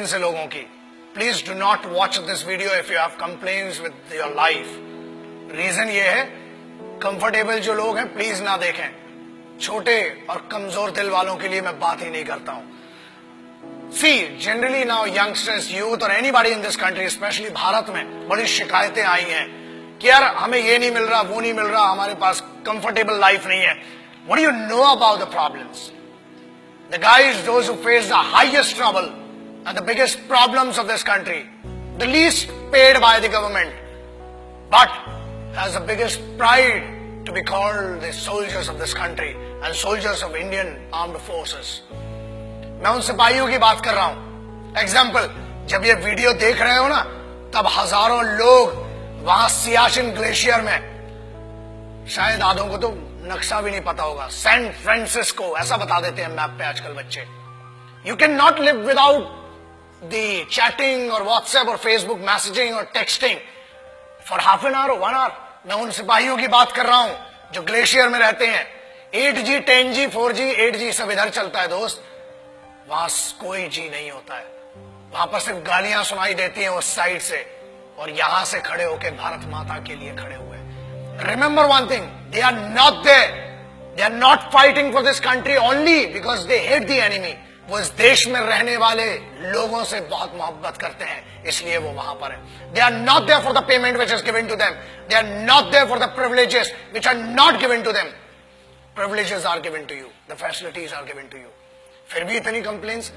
Complains है लोगों की, please do not watch this video if you have complains with your life. Reason ये है, कंफर्टेबल जो लोग हैं प्लीज ना देखें। छोटे और कमजोर दिल वालों के लिए मैं बात ही नहीं करता हूं। See generally now youngsters, youth और anybody in this country, specially Bharat में बड़ी शिकायतें आई हैं कि यार हमें ये नहीं मिल रहा, वो नहीं मिल रहा, हमारे पास कंफर्टेबल लाइफ नहीं है। What do you know about the problems? The guys, those who face the highest trouble and the biggest problems of this country, the least paid by the government, but has the biggest pride to be called the soldiers of this country and soldiers of Indian Armed Forces. मैं उन सिपाहियों की बात कर रहा हूं। Example, जब ये वीडियो देख रहे हो ना, तब हजारों लोग वहां सियाचिन ग्लेशियर में, शायद आधों को तो नक्शा भी नहीं पता होगा, सैन फ्रांसिस्को ऐसा बता देते हैं मैप पे आजकल बच्चे। You can not live without the chatting और व्हाट्सएप और फेसबुक मैसेजिंग और texting for half an hour और 1 आवर। मैं उन सिपाहियों की बात कर रहा हूं जो ग्लेशियर में रहते हैं। 8G 10G 4G 8G सब इधर चलता है दोस्त, वहां कोई जी नहीं होता है। वहां पर सिर्फ गालियां सुनाई देती हैं उस साइड से, और यहां से खड़े होकर भारत माता के लिए खड़े हुए। Remember one thing, they are not there. They are not fighting for this country only because they hate the enemy. वो इस देश में रहने वाले लोगों से बहुत मोहब्बत करते हैं, इसलिए वो वहां पर है। They are not there for the payment which is given to them. They are not there for the privileges which are not given to them. Privileges are given to you. The facilities are given to you. फिर भी इतनी complains,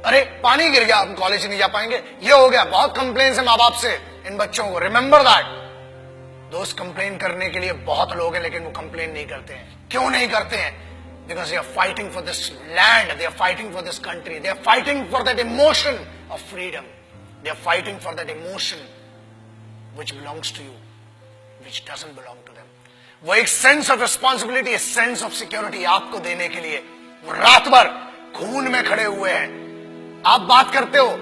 अरे पानी गिर गया, हम college नहीं जा पाएंगे, ये हो गया। बहुत कंप्लेन्स है माँ बाप से इन बच्चों को। Remember that. दोस्त, कंप्लेन करने के लिए बहुत लोग हैं, लेकिन वो कंप्लेन नहीं करते हैं। क्यों नहीं करते हैं? Because they are fighting for this land, they are fighting for this country, they are fighting for that emotion of freedom, they are fighting for that emotion which belongs to you, which doesn't belong to them. वो एक sense of responsibility, sense of security आपको देने के लिए वो रात भर खून में खड़े हुए हैं। आप बात करते हो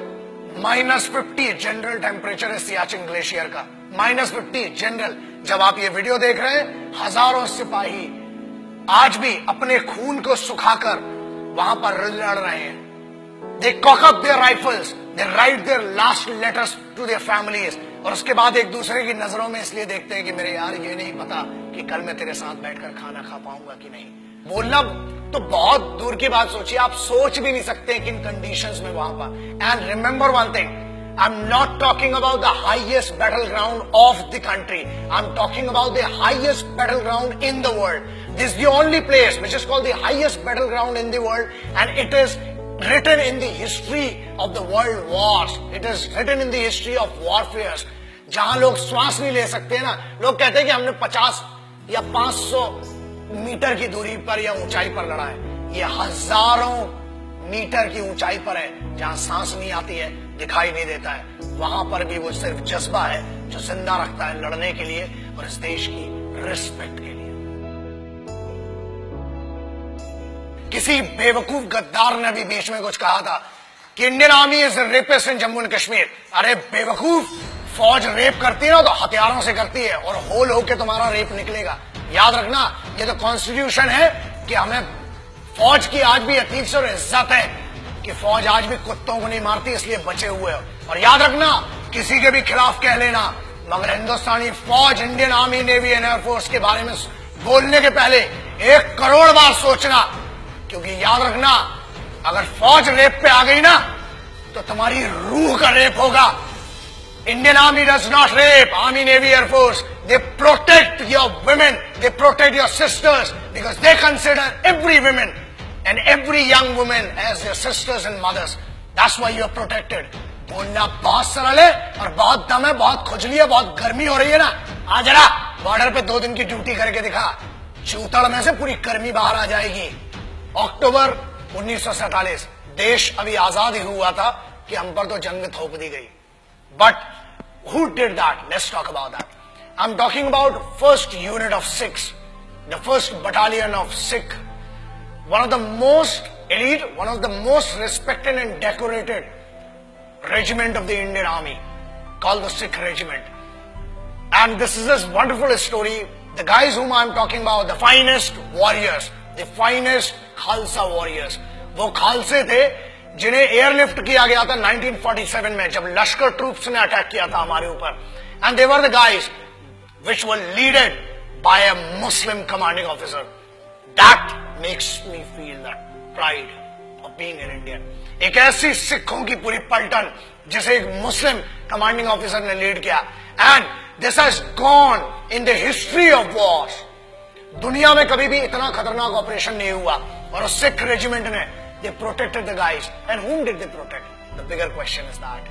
-50 जनरल टेम्परेचर है सियाचिन ग्लेशियर का, -50 जनरल। जब आप ये वीडियो देख रहे हैं, हजारों सिपाही आज भी अपने खून को सुखाकर वहां पर लड़ रहे हैं। They cock up their rifles, they write their last letters to their families, और उसके बाद एक दूसरे की नजरों में इसलिए देखते हैं कि मेरे यार ये नहीं पता कि कल मैं तेरे साथ बैठकर खाना खा पाऊंगा कि नहीं। बोलना तो बहुत दूर की बात सोचिए, आप सोच भी नहीं सकते किन कंडीशंस में वहां पर। And remember one thing, I'm not talking about the highest battleground of the country. I'm talking about the highest battleground in the world. This is the only place which is called the highest battleground in the world, and it is written in the history of the world wars. It is written in the history of warfares. जहां लोग श्वास नहीं ले सकते ना, लोग कहते हैं कि हमने 50 या 500 मीटर की दूरी पर या ऊंचाई पर लड़ा है। ये हजारों मीटर की ऊंचाई पर है, जहां सांस नहीं आती है, दिखाई नहीं देता है। वहां पर भी वो सिर्फ जज्बा है जो जिंदा रखता है लड़ने के लिए और इस देश की रिस्पेक्ट के लिए। किसी बेवकूफ गद्दार ने भी बीच में कुछ कहा था कि Indian army is rapist in Jammu and Kashmir. अरे बेवकूफ, फौज रेप करती है ना तो हथियारों से करती है, और होल होके तुम्हारा रेप निकलेगा। याद रखना, ये तो कॉन्स्टिट्यूशन है कि हमें फौज की आज भी अतीत और इज्जत है कि फौज आज भी कुत्तों को नहीं मारती, इसलिए बचे हुए हो। और याद रखना, किसी के भी खिलाफ कह लेना, मगर हिंदुस्तानी फौज, Indian army, navy and air force के बारे में बोलने के पहले 1 करोड़ बार सोचना, क्योंकि याद रखना, अगर फौज रेप पे आ गई ना तो तुम्हारी रूह का रेप होगा। Indian Army does not rape. Army, Navy, Air Force, they protect your women, they protect your sisters, because they consider every woman and every young woman as their sisters and mothers. That's why you are protected. बोलना बहुत सरल है और बहुत दम है, बहुत खुजली है, बहुत गर्मी हो रही है ना, आ जरा बॉर्डर पे 2 दिन की ड्यूटी करके दिखा, चूतड़ में से पूरी गर्मी बाहर आ जाएगी। अक्टूबर 1947 देश अभी आजाद ही हुआ था कि हम पर तो जंग थोप दी गई। But who did that? Let's talk about that. I'm talking about first unit of Sikhs, the first battalion of Sikh, one of the most elite, one of the most respected and decorated regiment of the Indian Army, called the Sikh Regiment. And this is this wonderful story. The guys whom I'm talking about, the finest warriors, the finest Khalsa warriors. वो खालसे थे जिन्हें airlift किया गया था 1947 में, जब लश्कर troops ने attack किया था हमारे ऊपर, and they were the guys which were leaded by a Muslim commanding officer. That makes me feel that pride of being an Indian. एक ऐसी सिखों की पूरी पलटन जिसे एक मुस्लिम कमांडिंग ऑफिसर ने लीड किया, and this has gone in the history of wars. दुनिया में कभी भी इतना खतरनाक ऑपरेशन नहीं हुआ, और उस सिख रेजिमेंट ने they protected the guys. And whom did they protect? The bigger question is that.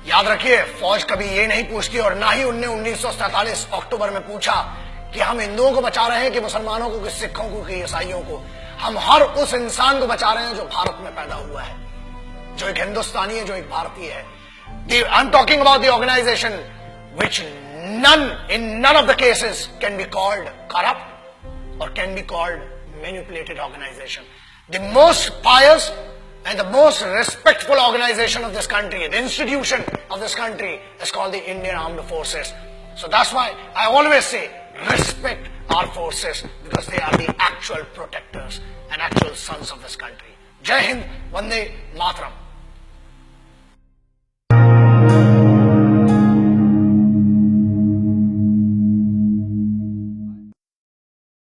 याद रखिए, फौज कभी ये नहीं पूछती, और ना ही उनने 1947 अक्टूबर में पूछा कि हम हिंदुओं को बचा रहे हैं कि मुसलमानों को, कि सिखों को, कि ईसाइयों को. हम हर उस इंसान को बचा रहे हैं जो भारत में पैदा हुआ है, जो एक हिंदुस्तानी है, जो एक भारतीय है. I am talking about the organisation which in none of the cases can be called corrupt or can be called manipulated organization. The most pious and the most respectful organization of this country, the institution of this country, is called the Indian Armed Forces. So that's why I always say respect our forces, because they are the actual protectors and actual sons of this country. Jai Hind, Vande Mataram.